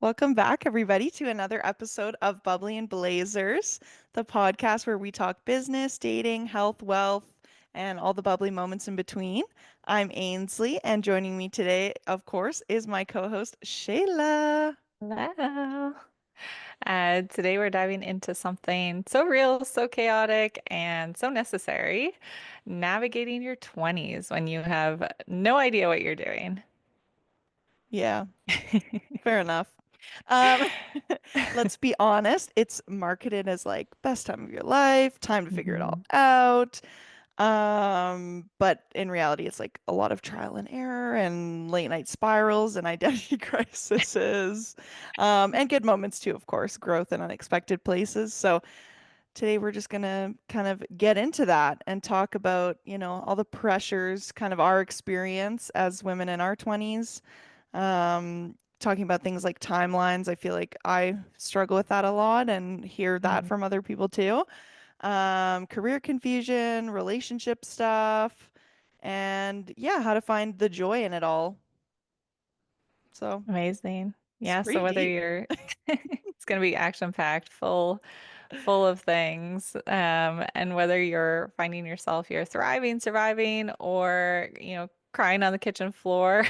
Welcome back, everybody, to another episode of Bubbly and Blazers, the podcast where we talk business, dating, health, wealth, and all the bubbly moments in between. I'm Ainsley, and joining me today, of course, is my co-host Shayla. Hello. Today we're diving into something so real, so chaotic, and so necessary, navigating your 20s when you have no idea what you're doing. Yeah, fair enough. Um, let's be honest, it's marketed as like best time of your life, time to figure it all hmm out. But in reality, it's like a lot of trial and error and late night spirals and identity crises. And good moments too, of course, growth in unexpected places. So today we're just gonna kind of get into that and talk about, all the pressures, kind of our experience as women in our 20s. Talking about things like timelines. I feel like I struggle with that a lot and hear that from other people too. Career confusion, relationship stuff, and yeah, how to find the joy in it all. So Amazing. it's Yeah, pretty so whether deep. you're it's going to be action-packed, full of things. And whether you're finding yourself you're thriving, surviving, or, crying on the kitchen floor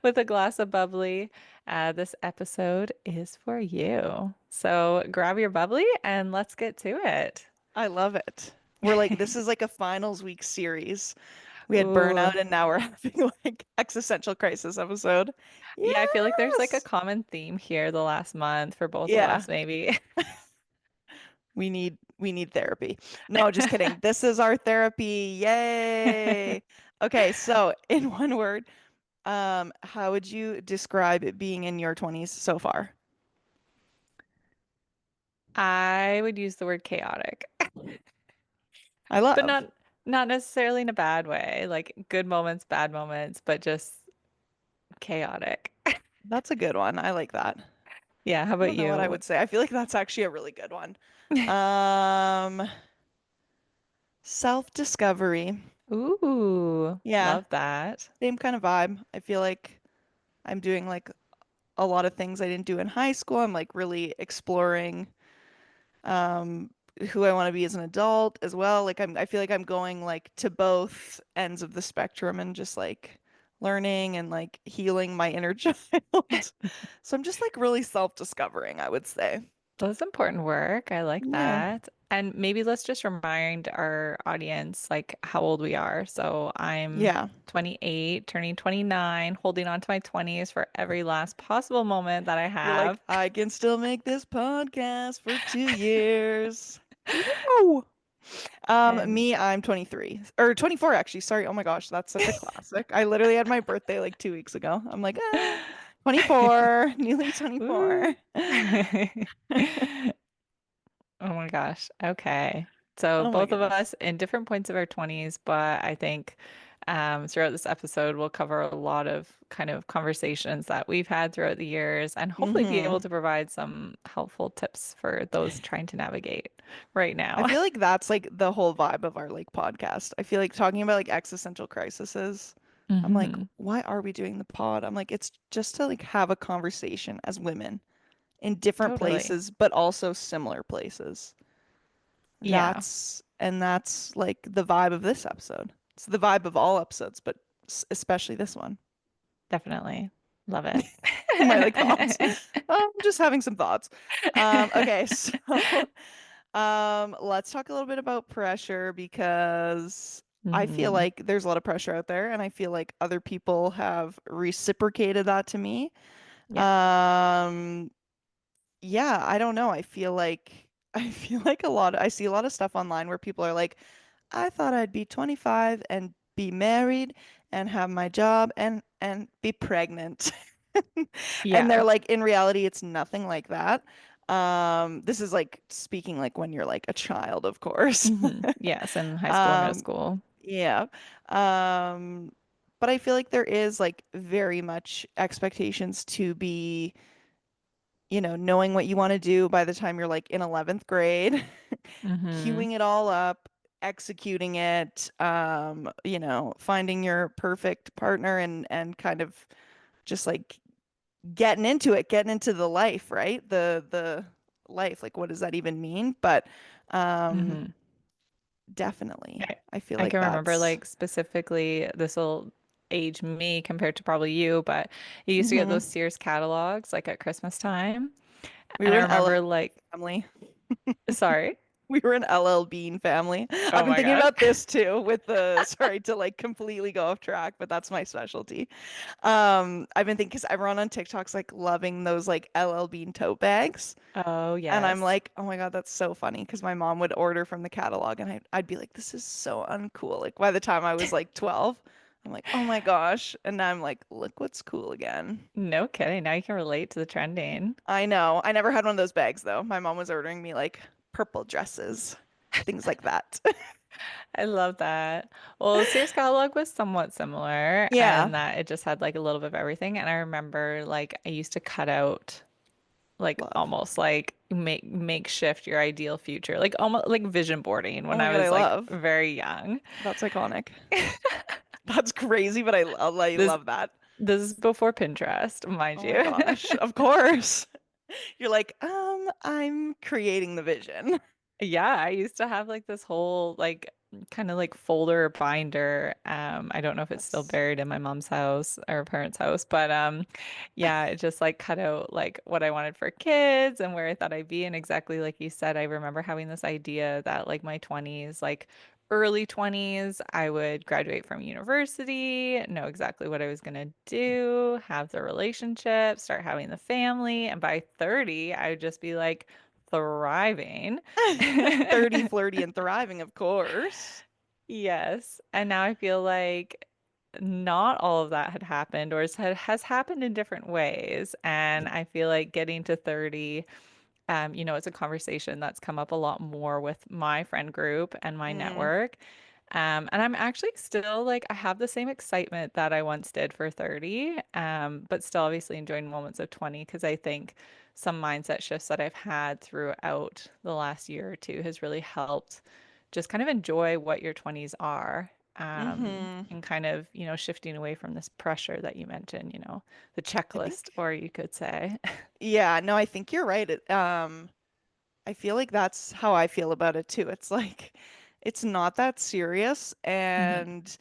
with a glass of bubbly, this episode is for you. So grab your bubbly and let's get to it. I love it. We're like, this is like a finals week series. We had Ooh. burnout and now we're having like existential crisis episode. Yeah, I feel like there's like a Yes. common theme here the last month for both of Yeah. us, maybe. We need therapy. No, just kidding. This is our therapy. Yay. Okay, so in one word, how would you describe it being in your 20s so far? I would use the word chaotic, I but love. not necessarily in a bad way, like good moments, bad moments, but just chaotic. That's a good one. I like that. I Yeah, how about don't know what I you? would say. I feel like that's actually a really good one. Um, self-discovery. Ooh, Yeah, love that. same kind of vibe. I feel like I'm doing like a lot of things I didn't do in high school. I'm like really exploring um who I want to be as an adult as well. Like I feel like I'm going like to both ends of the spectrum and just like learning and like healing my inner child. So I'm just like really self-discovering, I would say. That's important work. I like Yeah. that. And maybe let's just remind our audience like how old we are. So I'm Yeah. 28, turning 29, holding on to my 20s for every last possible moment that I You're like, have. I can still make this podcast for 2 years. Woo! And Me, I'm 23 or 24 actually. Sorry. Oh my gosh, that's such a classic. I literally had my birthday like 2 weeks ago. I'm like, 24, newly 24. Woo. Oh my gosh. Okay. So Oh my both of goodness. us in different points of our 20s, but I think throughout this episode, we'll cover a lot of kind of conversations that we've had throughout the years and hopefully be able Hmm. to provide some helpful tips for those trying to navigate right I now. feel like that's like the whole vibe of our like podcast. I feel like talking about like existential crises. I'm like, hmm why are we doing the pod? I'm like, it's just to like have a conversation as women in different Totally. places, but also similar places. Yeah, That's like the vibe of this episode. It's the vibe of all episodes, but especially this one. definitely. Love it. My like thoughts. I'm just having some thoughts. Okay, so let's talk a little bit about pressure because I feel hmm like there's a lot of pressure out there, and I feel like other people have reciprocated that to me. Yeah. Um, yeah, I don't know. I feel like I see a lot of stuff online where people are like, I thought I'd be 25 and be married and have my job and be pregnant. And they're Yeah. like, in reality, it's nothing like that. This is like speaking like when you're like a child, of course. Yes, in high school or middle Um, school. yeah. Um, but I feel like there is like very much expectations to be, knowing what you want to do by the time you're like in 11th grade, hmm queuing it all up, executing it, finding your perfect partner and kind of just like getting into it, getting into the life, right? The life, like what does that even mean? But um Hmm. definitely. I, I feel I like can remember that's like specifically this will age me compared to probably you, but you used to get hmm those Sears catalogs like at Christmas time. We And were I an LL remember like, family. sorry. We were an LL Bean family. I've Oh been my thinking God. about this too with the sorry to like completely go off track, but that's my specialty. I've been thinking because everyone on TikTok's like loving those like LL Bean tote bags. Oh, And I'm yes. like, oh my God, that's so funny because my mom would order from the catalog and I'd be like, this is so uncool. Like by the time I was like 12, I'm like, oh my gosh. And now I'm like, look what's cool again. No kidding. Now you can relate to the trending. I know. I never had one of those bags though. My mom was ordering me like purple dresses, things like that. I love that. Well, Sears catalog was somewhat similar Yeah. and that it just had like a little bit of everything. And I remember like I used to cut out like Love. almost like makeshift your ideal future, like almost like vision boarding Oh when my I God, I was like love. very young. That's iconic. That's crazy, but I This love that. this is before Pinterest, mind Oh my you. gosh. Of course. You're like, I'm creating the vision. Yeah, I used to have like this whole like kind of like folder binder. I don't know if it's still That's buried in my mom's house or parents' house, but yeah, it just like cut out like what I wanted for kids and where I thought I'd be. And exactly like you said, I remember having this idea that like my 20s, like early 20s, I would graduate from university, know exactly what I was gonna do, have the relationship, start having the family, and by 30, I would just be like thriving. 30, flirty, and thriving, of course. Yes. And now I feel like not all of that had happened or has happened in different ways. And I feel like getting to 30, it's a conversation that's come up a lot more with my friend group and my Mm, network. And I'm actually still like, I have the same excitement that I once did for 30, but still obviously enjoying moments of 20 because I think some mindset shifts that I've had throughout the last year or two has really helped just kind of enjoy what your 20s are. hmm And kind of, shifting away from this pressure that you mentioned, the I think, checklist, or you could say. yeah, no, I think you're right. I feel like that's how I feel about it too. It's like, it's not that serious. Mhm. And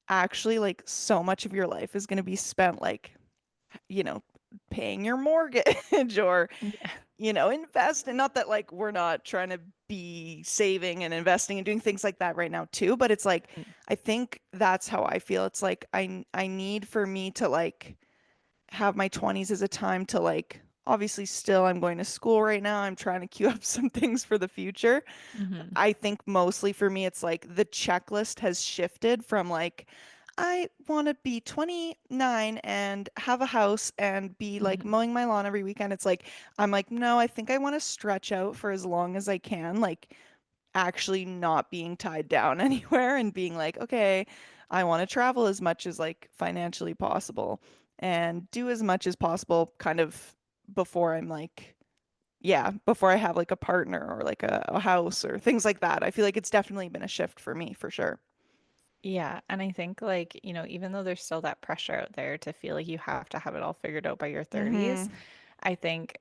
actually, like, so much of your life is going to be spent, like, you know, paying your mortgage or Yeah. invest. And not that like we're not trying to be saving and investing and doing things like that right now too, but it's like I think that's how I feel. It's like I need for me to like have my 20s as a time to like obviously still I'm going to school right now. I'm trying to queue up some things for the future. Hmm. I think mostly for me, it's like the checklist has shifted from like, I want to be 29 and have a house and be like Hmm. mowing my lawn every weekend. It's like, I'm like, no, I think I want to stretch out for as long as I can, like actually not being tied down anywhere and being like, okay, I want to travel as much as like financially possible and do as much as possible kind of before I'm like yeah, before I have like a partner or like a house or things like that. I feel like it's definitely been a shift for me for sure. Yeah, and I think like, even though there's still that pressure out there to feel like you have to have it all figured out by your 30s, Hmm I think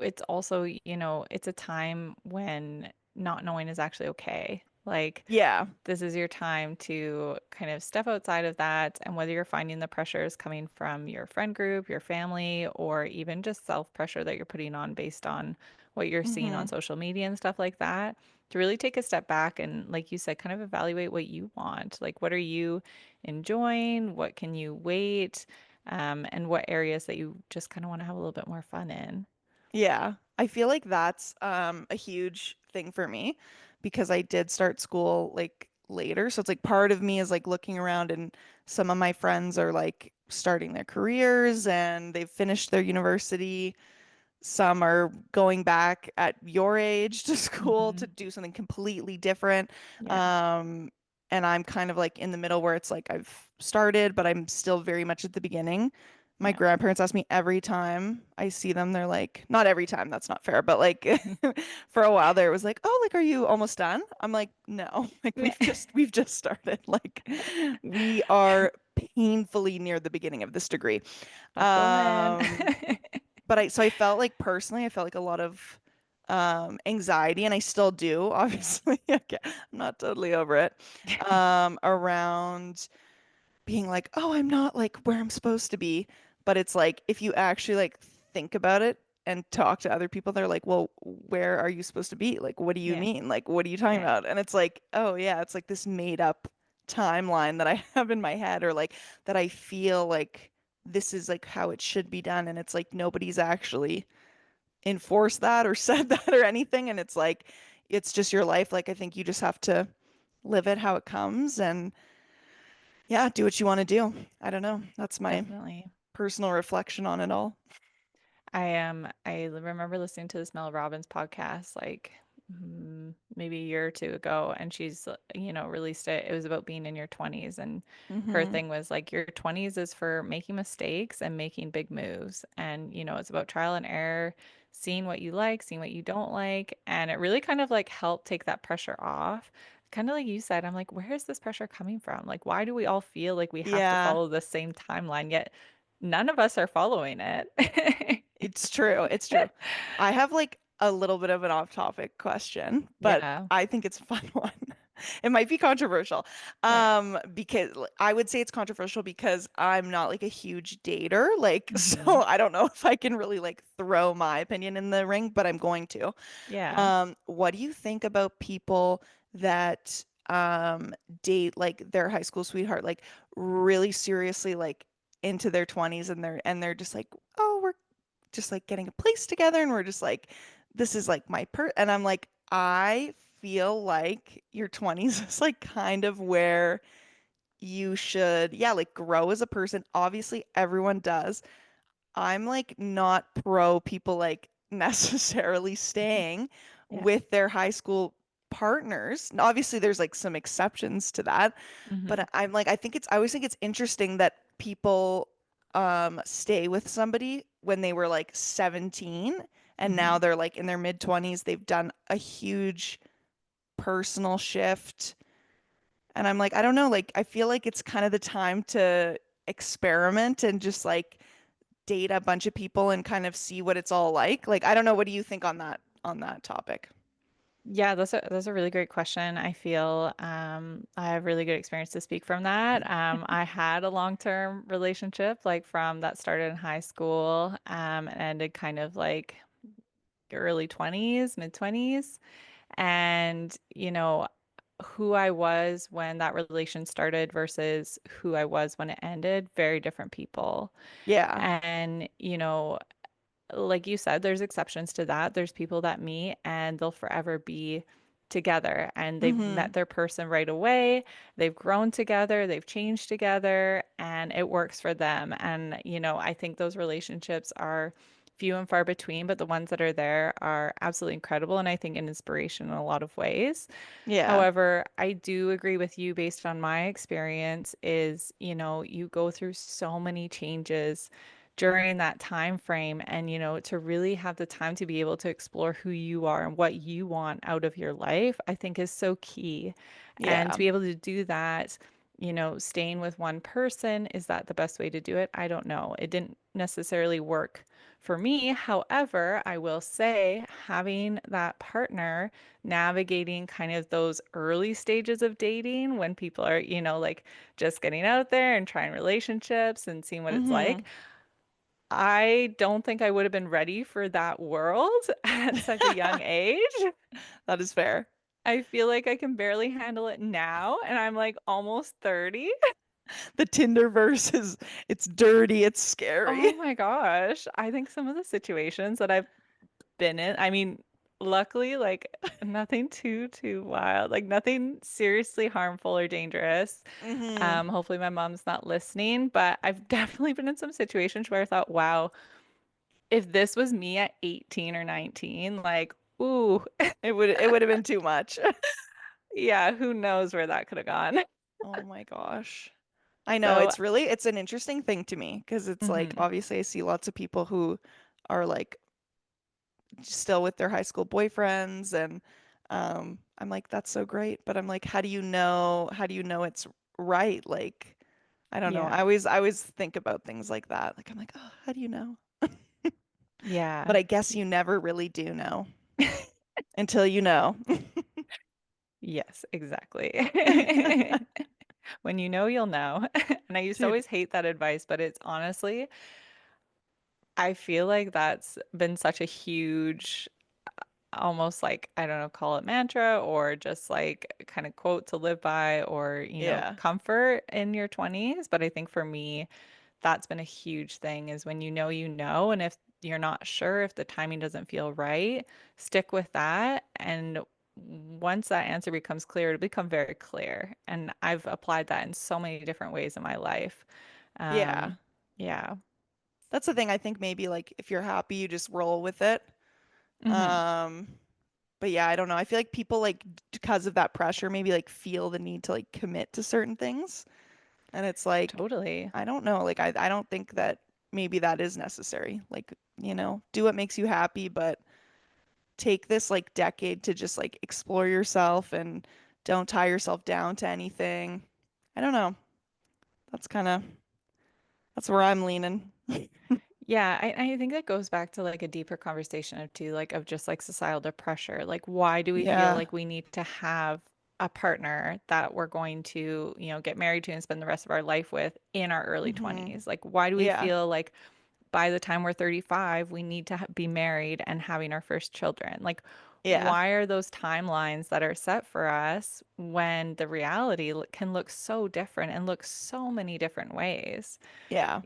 it's also, it's a time when not knowing is actually okay. Like Yeah. this is your time to kind of step outside of that. And whether you're finding the pressures coming from your friend group, your family, or even just self pressure that you're putting on based on what you're seeing on hmm social media and stuff like that, to really take a step back and, like you said, kind of evaluate what you want. Like, what are you enjoying? What can you wait? And what areas that you just kind of want to have a little bit more fun in. Yeah. I feel like that's a huge thing for me because I did start school like later. So it's like part of me is like looking around and some of my friends are like starting their careers and they've finished their university. Some are going back at your age to school to Hmm. do something completely different. Yeah. Um, and I'm kind of like in the middle where it's like I've started, but I'm still very much at the beginning. My Yeah. grandparents ask me every time I see them, they're like, not every time, that's not fair, but like for a while there it was like, "Oh, like are you almost done?" I'm like, "No, like we've just started. Like we are painfully near the beginning of this degree." Welcome in. Um, but I felt like personally, I felt like a lot of anxiety, and I still do, obviously. Okay, I'm not totally over it. Around being like, "Oh, I'm not like where I'm supposed to be." But it's like if you actually like think about it and talk to other people, they're like, "Well, where are you supposed to be? Like, what do you Yeah. mean? Like, what are you talking Yeah. about?" And it's like, "Oh, yeah, it's like this made up timeline that I have in my head or like that I feel like this is like how it should be done." And it's like nobody's actually enforced that or said that or anything. And it's like it's just your life. Like I think you just have to live it how it comes and yeah, do what you want to do. I don't know. That's my Definitely. personal reflection on it all. I remember listening to this Mel Robbins podcast like maybe a year or two ago, and she's released it. It was about being in your 20s, and her Mm-hmm. thing was like your 20s is for making mistakes and making big moves, and it's about trial and error, seeing what you like, seeing what you don't like, and it really kind of like helped take that pressure off. Kind of like you said, I'm like, where is this pressure coming from? Like, why do we all feel like we have to Yeah, follow the same timeline, yet none of us are following it? it's true. It's true. I have like a little bit of an off-topic question, but Yeah. I think it's a fun one. It might be controversial. Right. Because I would say it's controversial because I'm not like a huge dater. Like, Hmm. so I don't know if I can really like throw my opinion in the ring, but I'm going to. Yeah. What do you think about people that date like their high school sweetheart like really seriously like into their 20s and they're just like, "Oh, we're just like getting a place together and we're just like this is like my per," and I'm like, "I feel like your 20s is like kind of where you should yeah, like grow as a person. Obviously, everyone does. I'm like not pro people like necessarily staying Yeah. with their high school partners. And obviously, there's like some exceptions to that, Hmm. but I'm like, I always think it's interesting that people stay with somebody when they were like 17 and now Hmm. they're like in their mid 20s. They've done a huge personal shift. And I'm like, I don't know, like I feel like it's kind of the time to experiment and just like date a bunch of people and kind of see what it's all like? Like, I don't know. What do you think on that topic? Yeah, that's a really great question. I feel I have really good experience to speak from that. I had a long-term relationship like from that started in high school and ended kind of like early 20s, mid 20s. And, who I was when that relation started versus who I was when it ended, very different people. Yeah. And, like you said, there's exceptions to that. There's people that meet and they'll forever be together and they've Mm-hmm. met their person right away. They've grown together, they've changed together, and it works for them. And, I think those relationships are few and far between, but the ones that are there are absolutely incredible and I think an inspiration in a lot of ways. Yeah. However, I do agree with you based on my experience is, you go through so many changes during that time frame and, to really have the time to be able to explore who you are and what you want out of your life, I think is so key. And to Yeah. be able to do that, staying with one person, is that the best way to do it? I don't know. It didn't necessarily work for me. However, I will say having that partner navigating kind of those early stages of dating when people are, like just getting out there and trying relationships and seeing what it's Mm-hmm. like. I don't think I would have been ready for that world at such a young age. That is fair. I feel like I can barely handle it now, and I'm like almost 30. The Tinder verse is it's dirty, it's scary. Oh my gosh. I think some of the situations that I've been in, I mean, luckily, like nothing too wild, like nothing seriously harmful or dangerous. Mm-hmm. Hopefully my mom's not listening, but I've definitely been in some situations where I thought, wow, if this was me at 18 or 19, like, ooh, It would have been too much. yeah, who knows where that could have gone. Oh my gosh. I know So, it's an interesting thing to me because it's like mhm. obviously I see lots of people who are like still with their high school boyfriends and I'm like that's so great, but I'm like how do you know it's right? Like I don't know. Yeah. I always think about things like that. Like I'm like, "Oh, how do you know?" But Yeah. I guess you never really do know until you know. Yes, exactly. When you know, you'll know. And I used to Dude, always hate that advice, but it's honestly, I feel like that's been such a huge, almost like, I don't know, call it mantra or just like kind of quote to live by or, yeah. comfort in your 20s. But I think for me, that's been a huge thing is when you know, and if you're not sure, if the timing doesn't feel right, stick with that. And once that answer becomes clear, it'll become very clear. And I've applied that in so many different ways in my life. Yeah. Um, yeah. That's the thing. I think maybe like if you're happy, you just roll with it. Hmm. Um, but yeah, I don't know. I feel like people like because of that pressure maybe like feel the need to like commit to certain things. And it's like, Totally. I don't know. Like I don't think that maybe that is necessary. Like, do what makes you happy, but take this like decade to just like explore yourself and don't tie yourself down to anything. I don't know. That's kind of that's where I'm leaning. Yeah, I think that goes back to like a deeper conversation of too, like of just like societal pressure. Like, why do we feel Yeah. like we need to have a partner that we're going to, get married to and spend the rest of our life with in our early Hmm. 20s? Like, why do we Yeah. feel like by the time we're 35, we need to be married and having our first children? Like, Yeah. why are those timelines that are set for us when the reality can look so different and look so many different ways? Yeah.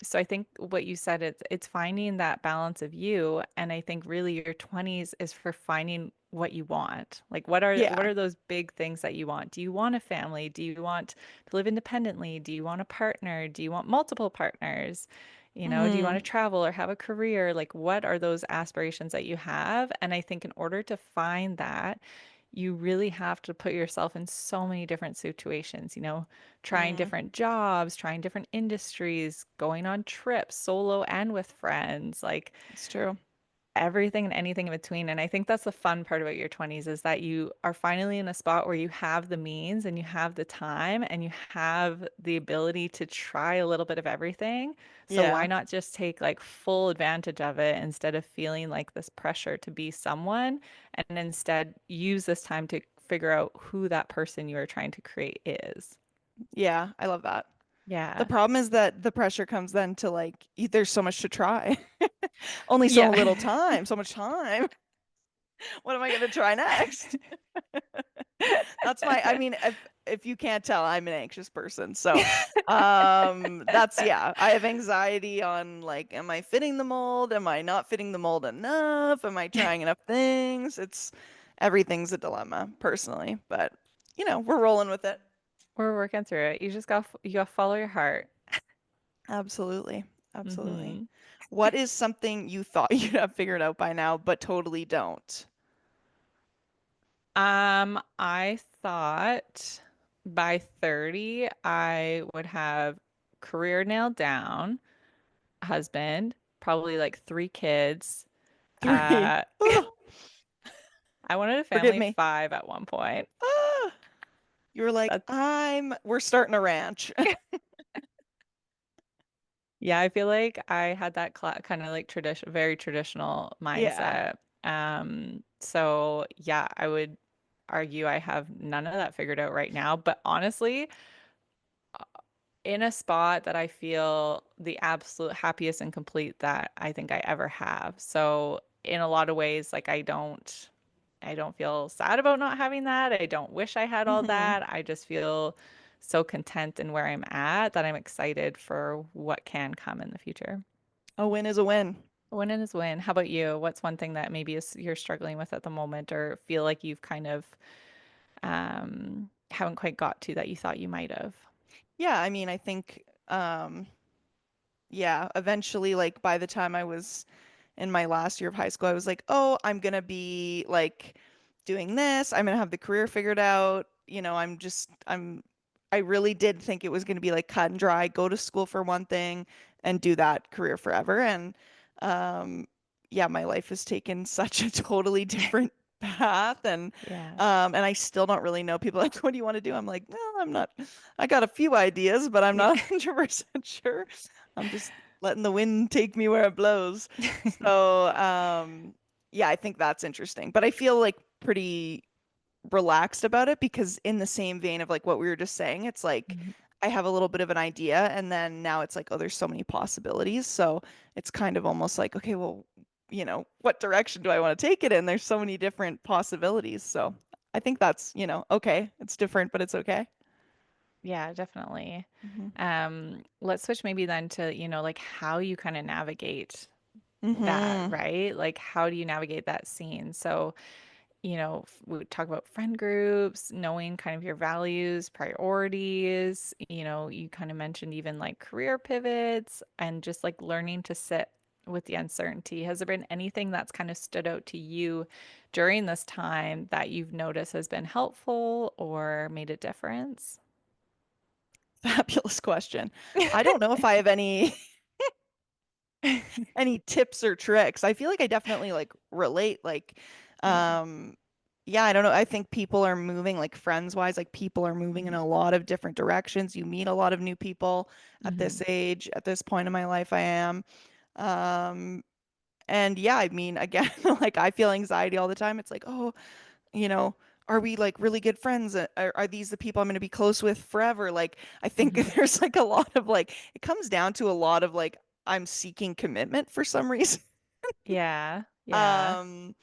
So I think what you said, it's finding that balance of you, and I think really your 20s is for finding what you want. Like what Yeah. are those big things that you want? Do you want a family? Do you want to live independently? Do you want a partner? Do you want multiple partners? Do you want to Hmm. travel or have a career? Like what are those aspirations that you have? And I think in order to find that, you really have to put yourself in so many different situations, trying Mm. different jobs, trying different industries, going on trips, solo and with friends, like It's true. everything and anything in between. And I think that's the fun part about your 20s is that you are finally in a spot where you have the means and you have the time and you have the ability to try a little bit of everything. So why Yeah. not just take like full advantage of it instead of feeling like this pressure to be someone and instead use this time to figure out who that person you are trying to create is. Yeah. I love that. The Yeah. problem is that the pressure comes then to like there's so much to try. Only so Yeah. little time, so much time. What am I gonna try next? That's I mean, if you can't tell, I'm an anxious person. So, that's yeah, I have anxiety on like, am I fitting the mold? Am I not fitting the mold enough? Am I trying enough things? It's everything's a dilemma personally, but we're rolling with it. We're working through it. You got to follow your heart. Absolutely. Absolutely. Hmm. What is something you thought you'd have figured out by now, but totally don't? I thought by 30 I would have career nailed down, husband, probably like 3 kids. Three. Uh, Oh, I wanted a forgive family of me. 5 at one point. Ah, you were like, That's we're starting a ranch. Yeah, I feel like I had that kind of like very traditional Yeah. mindset. So yeah, I would argue I have none of that figured out right now, but honestly, in a spot that I feel the absolute happiest and complete that I think I ever have. So in a lot of ways, like I don't feel sad about not having that. I don't wish I had all Hmm. that. I just feel so content in where I'm at that I'm excited for what can come in the future. A win is a win. A win is a win. How about you? What's one thing that maybe you're struggling with at the moment or feel like you've kind of haven't quite got to that you thought you might have? Yeah, I mean, I think yeah, eventually like by the time I was in my last year of high school, I was like, "Oh, I'm gonna be like doing this. I'm gonna have the career figured out. I'm I really did think it was going to be like cut and dry, go to school for one thing and do that career forever. And um, yeah, my life has taken such a totally different path. Yeah. And I still don't really know. People are like, what do you want to do? I'm like, well, I'm not, I got a few ideas, but I'm Yeah. not 100% sure. I'm just letting the wind take me where it blows. So, yeah, I think that's interesting. But I feel like pretty relaxed about it because in the same vein of like what we were just saying, it's like Mhm. I have a little bit of an idea and then now it's like, oh, there's so many possibilities. So it's kind of almost like, okay, well, what direction do I want to take it in? There's so many different possibilities. So I think that's, okay. It's different, but it's okay. Yeah, definitely. Hmm. Let's switch maybe then to, like how you kind of navigate that, Hmm. right? Like how do you navigate that scene? So, we talk about friend groups, knowing kind of your values, priorities. You kind of mentioned even like career pivots and just like learning to sit with the uncertainty. Has there been anything that's kind of stood out to you during this time that you've noticed has been helpful or made a difference? Fabulous question. I don't know if I have any tips or tricks. I feel like I definitely like relate Yeah. um yeah, I don't know. I think people are moving like friends wise, like people are moving in Mhm. a lot of different directions. You meet a lot of new people at this Mhm. age, at this point in my life I am. Um and yeah, I mean again, like I feel anxiety all the time. It's like, oh, you know, are we like really good friends? Are these the people I'm going to be close with forever? Like, I think Mhm. there's like a lot of like, it comes down to a lot of like, I'm seeking commitment for some reason. Yeah. Yeah. Um,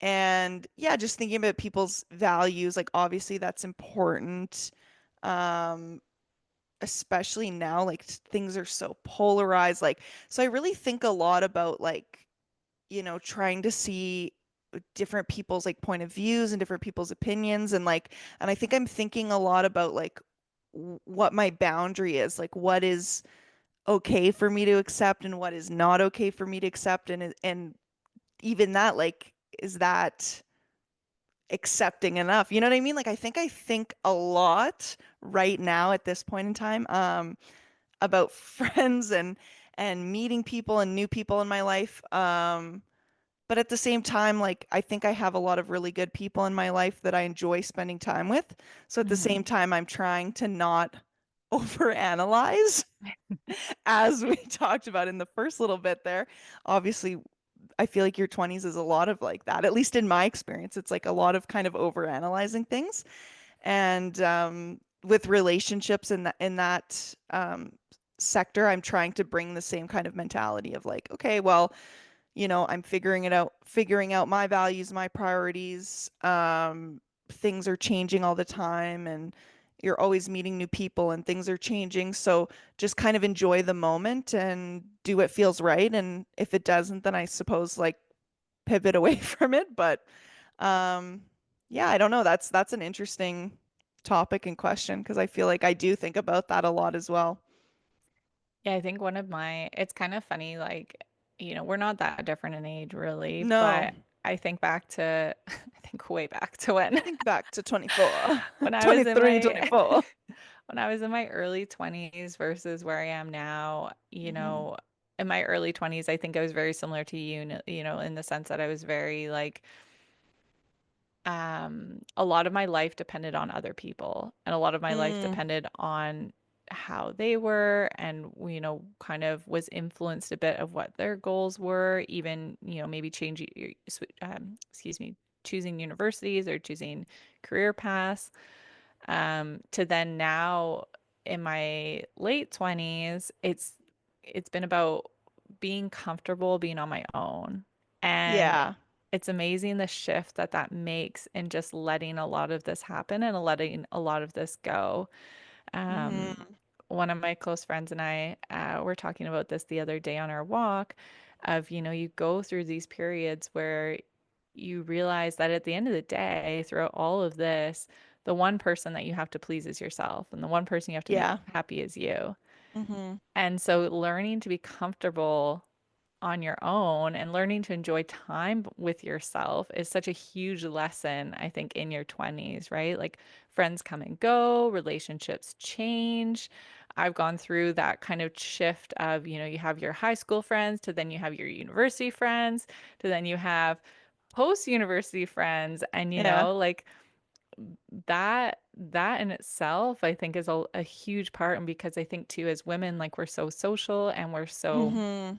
and yeah, just thinking about people's values, like obviously that's important. Um, Especially now, like things are so polarized. Like, so I really think a lot about like, trying to see different people's like point of views and different people's opinions and I think I'm thinking a lot about like what my boundary is, like what is okay for me to accept and what is not okay for me to accept and even that like is that accepting enough? You know what I mean? Like I think a lot right now at this point in time about friends and meeting people and new people in my life. But at the same time, like I think I have a lot of really good people in my life that I enjoy spending time with. So at the Mhm. same time, I'm trying to not overanalyze, as we talked about in the first little bit there. Obviously, I feel like your 20s is a lot of like that. At least in my experience, it's like a lot of kind of overanalyzing things. And with relationships in that sector, I'm trying to bring the same kind of mentality of like, okay, well, I'm figuring out my values, my priorities. Things are changing all the time and you're always meeting new people and things are changing. So just kind of enjoy the moment and do what feels right. And if it doesn't, then I suppose like pivot away from it. But um, yeah, I don't know. That's an interesting topic and question because I feel like I do think about that a lot as well. Yeah, I think it's kind of funny, like, we're not that different in age really, No, but I think back to, I think way back to when, think back to 24, when I was in 23, my, 24. when I was in my early 20s versus where I am now, Hmm. in my early 20s, I think I was very similar to you, in the sense that I was very like, a lot of my life depended on other people and a lot of my life Mm, depended on how they were and kind of was influenced a bit of what their goals were, even maybe changing excuse me, choosing universities or choosing career paths, to then now in my late 20s, it's been about being comfortable being on my own. And yeah. it's amazing the shift that that makes in just letting a lot of this happen and letting a lot of this go. Um, Hmm. One of my close friends and I were talking about this the other day on our walk of, you go through these periods where you realize that at the end of the day, throughout all of this, the one person that you have to please is yourself, and the one person you have to make Yeah. happy is you. Hmm. And so learning to be comfortable on your own and learning to enjoy time with yourself is such a huge lesson, I think, in your 20s, right? Like friends come and go, relationships change. I've gone through that kind of shift of, you have your high school friends to then you have your university friends to then you have post-university friends and Yeah. like that in itself I think is a huge part, and because I think too as women like we're so social and we're so Mm-hmm.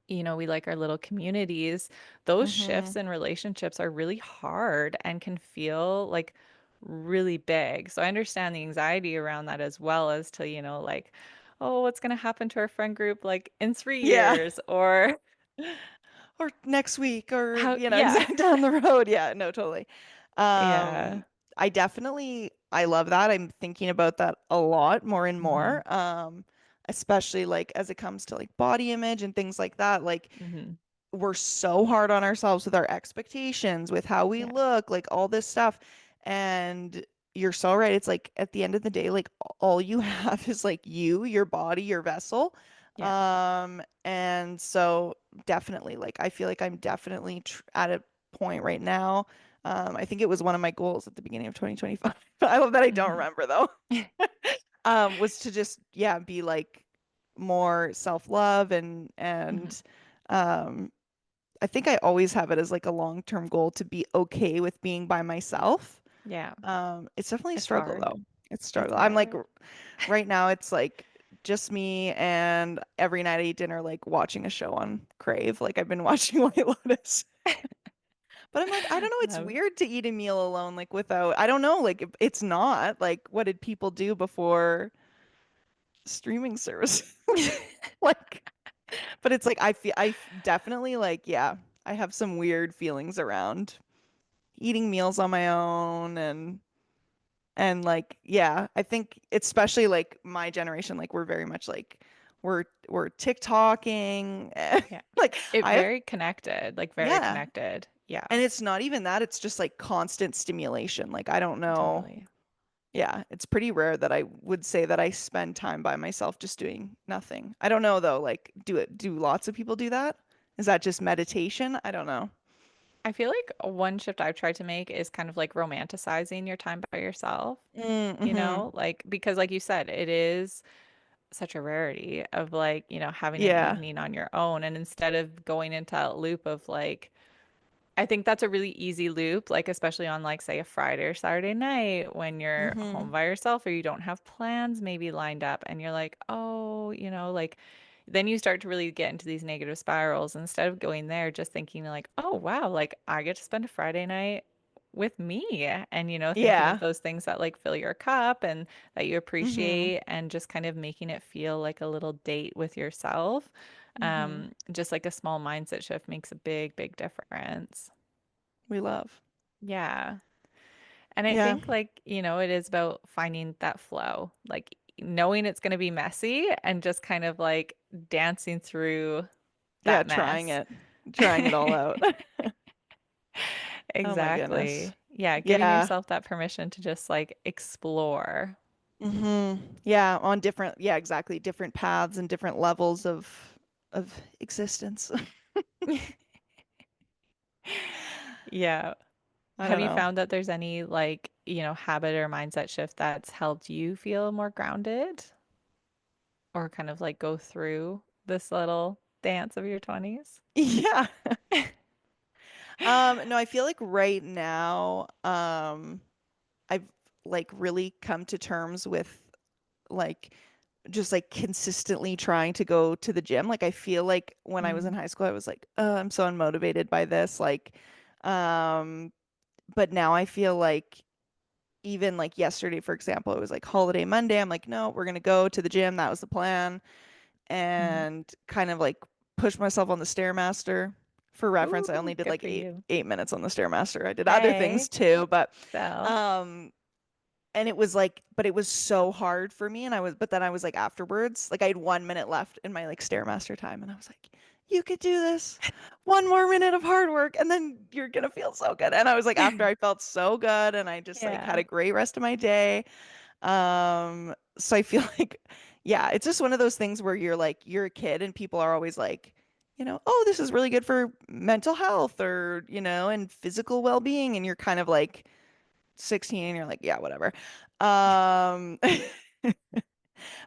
we like our little communities. Those Mm-hmm. shifts in relationships are really hard and can feel like really big. So I understand the anxiety around that as well as to, like, oh, what's going to happen to our friend group like in three Yeah. years or Or next week or, how, yeah. exact down the road. Yeah, no, totally. Yeah. Um, I love that. I'm thinking about that a lot more and Hmm. more. Especially like as it comes to like body image and things like that. Like Hmm. we're so hard on ourselves with our expectations, with how we Yeah. look, like all this stuff. And you're so right. It's like at the end of the day, like all you have is like you, your body, your vessel. Yeah. And so definitely, like I feel like I'm definitely at a point right now. I think it was one of my goals at the beginning of 2025. I love that I don't Hmm. remember though. Was to just, yeah, be like more self-love Hmm. and um I think I always have it as like a long-term goal to be okay with being by myself. Yeah. It's definitely a It's struggle hard. though. It's a It's struggle. I'm like hard. right now it's like just me and every night I eat dinner like watching a show on Crave. Like I've been watching White Lotus. But I'm like, I don't know, it's Love. weird to eat a meal alone like without I don't know, like it's not. Like what did people do before streaming service? Like but it's like definitely like yeah, I have some weird feelings around eating meals on my own and like yeah, I think especially like my generation like we're very much like we're TikToking Yeah. like It I have very connected, like very yeah. connected. Yeah, And it's not even that, it's just like constant stimulation. Like I don't know. totally. Yeah, it's pretty rare that I would say that I spend time by myself just doing nothing. I don't know though, like do lots of people do that? Is that just meditation? I don't know. I feel like one shift I've tried to make is kind of like romanticizing your time by yourself, Mm-hmm. like because like you said, it is such a rarity of like, having an Yeah. evening on your own. And instead of going into that loop of like, I think that's a really easy loop, like especially on like say a Friday or Saturday night when you're Mm-hmm. home by yourself or you don't have plans maybe lined up and you're like, oh, like then you start to really get into these negative spirals instead of going there just thinking like, oh wow, like I get to spend a Friday night with me and thinking of Yeah. those things that like fill your cup and that you Mm-hmm. appreciate and just kind of making it feel like a little date with yourself. Mm-hmm. Just like a small mindset shift makes a big, big difference. We love. Yeah. And I Yeah. think like, it is about finding that flow, like knowing it's going to be messy and just kind of like dancing through Yeah, that trying mess. it. Trying it all out. Oh my goodness. Exactly. Yeah, giving Yeah. yourself that permission to just like explore. Yeah, on different, yeah, exactly, different paths and different levels of existence. Yeah. I Have don't you know. found that there's any like, habit or mindset shift that's helped you feel more grounded or kind of like go through this little dance of your 20s? Yeah. No, I feel like right now, I've like really come to terms with like just like consistently trying to go to the gym. Like I feel like when I was in Mm. high school, I was like, I'm so unmotivated by this. Um, but now I feel like even like yesterday, for example, it was like holiday Monday. I'm like, no, we're gonna go to the gym. That was the plan. Mhm. And kind of like push myself on the Stairmaster. For reference, I only Ooh, did good like for you. 8 minutes on the Stairmaster. I did other things Hey, too, but so um and it was like but it was so hard for me and but then I was like afterwards, like I had 1 minute left in my like Stairmaster time and I was like, you could do this. 1 more minute of hard work and then you're gonna feel so good. And I was like after I felt so good and I just like had yeah. a great rest of my day. So I feel like, yeah, it's just one of those things where you're like, you're a kid and people are always like, oh, this is really good for mental health or, and physical well-being. And you're kind of like 16 and you're like, yeah, whatever. Um,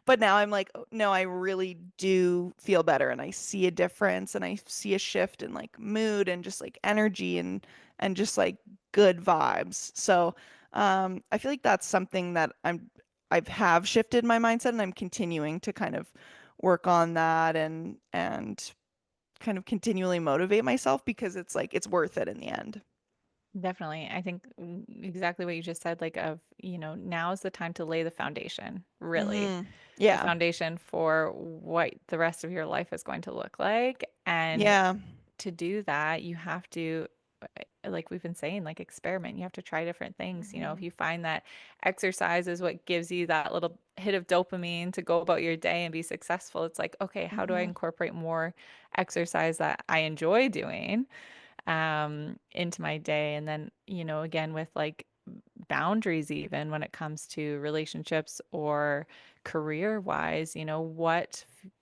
but now I'm like, "Oh, no, I really do feel better and I see a difference and I see a shift in like mood and just like energy and just like good vibes." So, I feel like that's something that I've have shifted my mindset and I'm continuing to kind of work on that and kind of continually motivate myself because it's like it's worth it in the end. Definitely. I think exactly what you just said, like now is the time to lay the foundation, really. The Yeah. foundation for what the rest of your life is going to look like. And Yeah. to do that, you have to, like we've been saying, like experiment. You have to try different things. If hmm you find that exercise is what gives you that little hit of dopamine to go about your day and be successful, it's like, okay, how do I hmm incorporate more exercise that I enjoy doing into my day? And then, again, with like boundaries, even when it comes to relationships or career wise,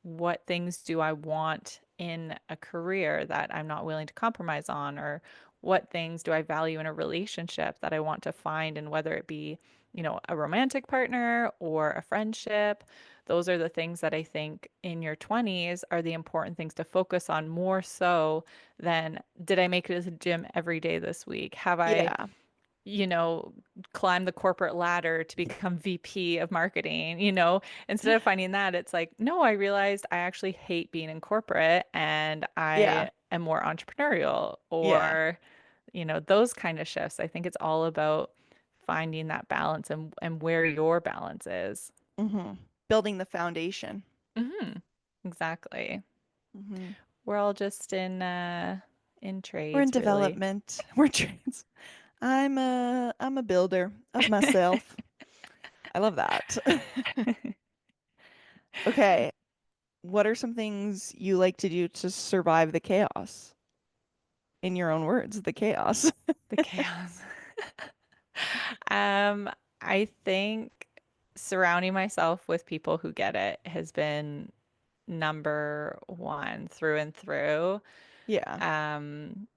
what things do I want in a career that I'm not willing to compromise on, or what things do I value in a relationship that I want to find, and whether it be, a romantic partner or a friendship. Those are the things that I think in your 20s are the important things to focus on, more so than did I make it to the gym every day this week? Have I, Yeah. you know, climb the corporate ladder to become VP of marketing? Instead of finding that, it's like, no, I realized I actually hate being in corporate and Yeah. I am more entrepreneurial, Yeah. or, those kind of shifts. I think it's all about finding that balance and where your balance is. hmm Building the foundation. Hmm. Exactly. hmm We're all just in We're in trades, really. development. We're trans. I'm a builder of myself. I love that. Okay. What are some things you like to do to survive the chaos? In your own words, the chaos. The chaos. Um, I think surrounding myself with people who get it has been number one through and through. Yeah. Um,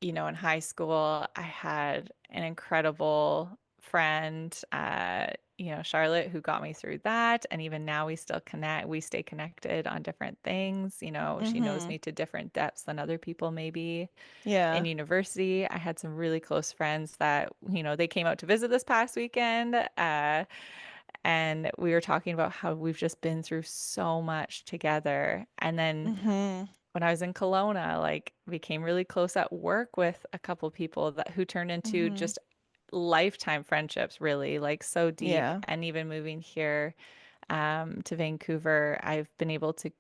in high school, I had an incredible friend, Charlotte, who got me through that. And even now we stay connected on different things. She knows hmm me to different depths than other people maybe. In Yeah. university, I had some really close friends that, they came out to visit this past weekend. And we were talking about how we've just been through so much together. And then hmm when I was in Kelowna, like became really close at work with a couple people that who turned into hmm just lifetime friendships, really, like so deep. Yeah. And even moving here to Vancouver, I've been able to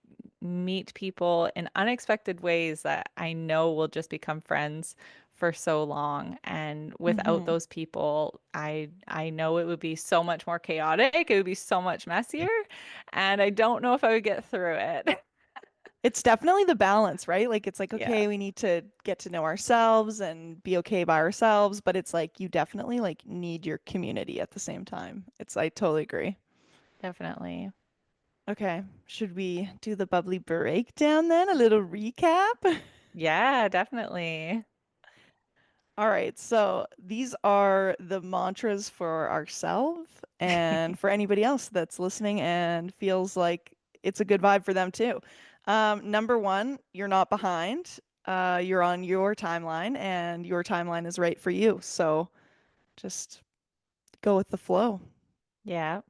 meet people in unexpected ways that I know will just become friends for so long. And without hmm those people, I know it would be so much more chaotic. It would be so much messier, and I don't know if I would get through it. It's definitely the balance, right? Like it's like, Yeah, okay, we need to get to know ourselves and be okay by ourselves, but it's like you definitely like need your community at the same time. I totally agree. definitely. Okay, should we do the bubbly breakdown then? A little recap? Yeah, definitely. All right, so these are the mantras for ourselves and for anybody else that's listening and feels like it's a good vibe for them too. Number one, you're not behind. You're on your timeline and your timeline is right for you. So just go with the flow. Yeah.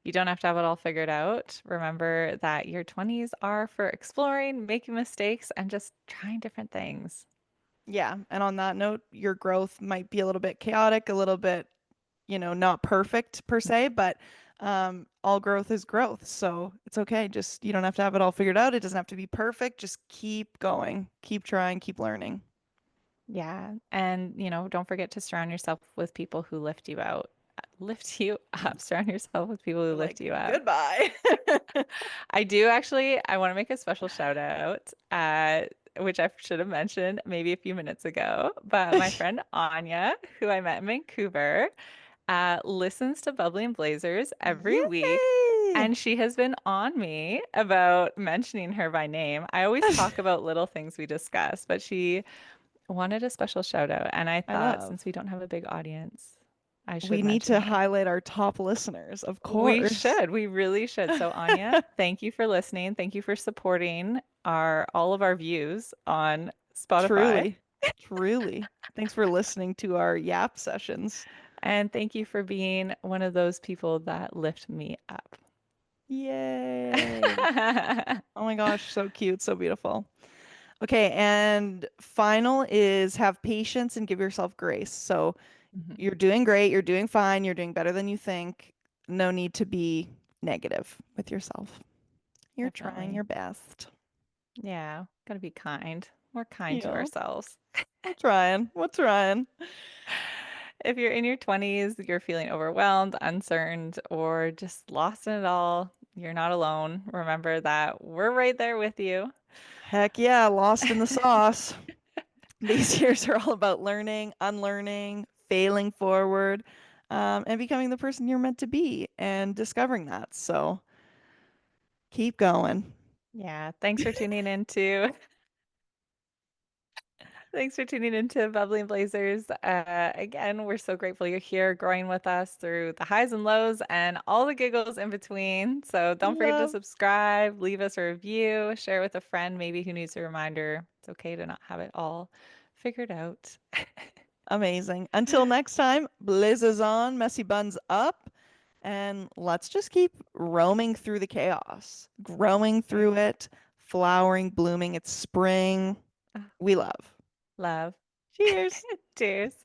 You don't have to have it all figured out. Remember that your 20s are for exploring, making mistakes, and just trying different things. Yeah, and on that note, your growth might be a little bit chaotic, a little bit not perfect per se, but all growth is growth. So it's okay. Just you don't have to have it all figured out. It doesn't have to be perfect. Just keep going, keep trying, keep learning. Yeah. And, don't forget to surround yourself with people who lift you out, lift you up. Surround yourself with people who We're lift like, you up. goodbye. I want to make a special shout out, which I should have mentioned maybe a few minutes ago. But my friend Anya, who I met in Vancouver, listens to Bubbly and Blazers every Yay! week. And she has been on me about mentioning her by name. I always talk about little things we discuss, but she wanted a special shout out. And I I thought love. since we don't have a big audience, I We should need mention to her. highlight our top listeners, of We course. should. We really should. So, Anya, thank you for listening. Thank you for supporting our all of our views on Spotify. Truly, truly. Thanks for listening to our yap sessions. And thank you for being one of those people that lift me up. Yay. Oh my gosh, so cute, so beautiful. Okay, and final is have patience and give yourself grace. So Mhm. you're doing great, you're doing fine, you're doing better than you think. No need to be negative with yourself. You're trying Definitely. your best. Yeah, gotta be kind. More kind to Yeah, ourselves. we're trying. We're trying. If you're in your 20s, you're feeling overwhelmed, uncertain, or just lost in it all, you're not alone. Remember that we're right there with you. Heck yeah, lost in the sauce. These years are all about learning, unlearning, failing forward, and becoming the person you're meant to be and discovering that. So keep going. Yeah, thanks for tuning into Bubbly and Blazers. Again, we're so grateful you're here growing with us through the highs and lows and all the giggles in between. So don't forget to Love. subscribe, leave us a review, share with a friend maybe who needs a reminder. It's okay to not have it all figured out. Amazing. Until next time, blizzes on, messy buns up, and let's just keep roaming through the chaos, growing Right. through it, flowering, blooming. It's spring. Ah, We love. love. Cheers. Cheers.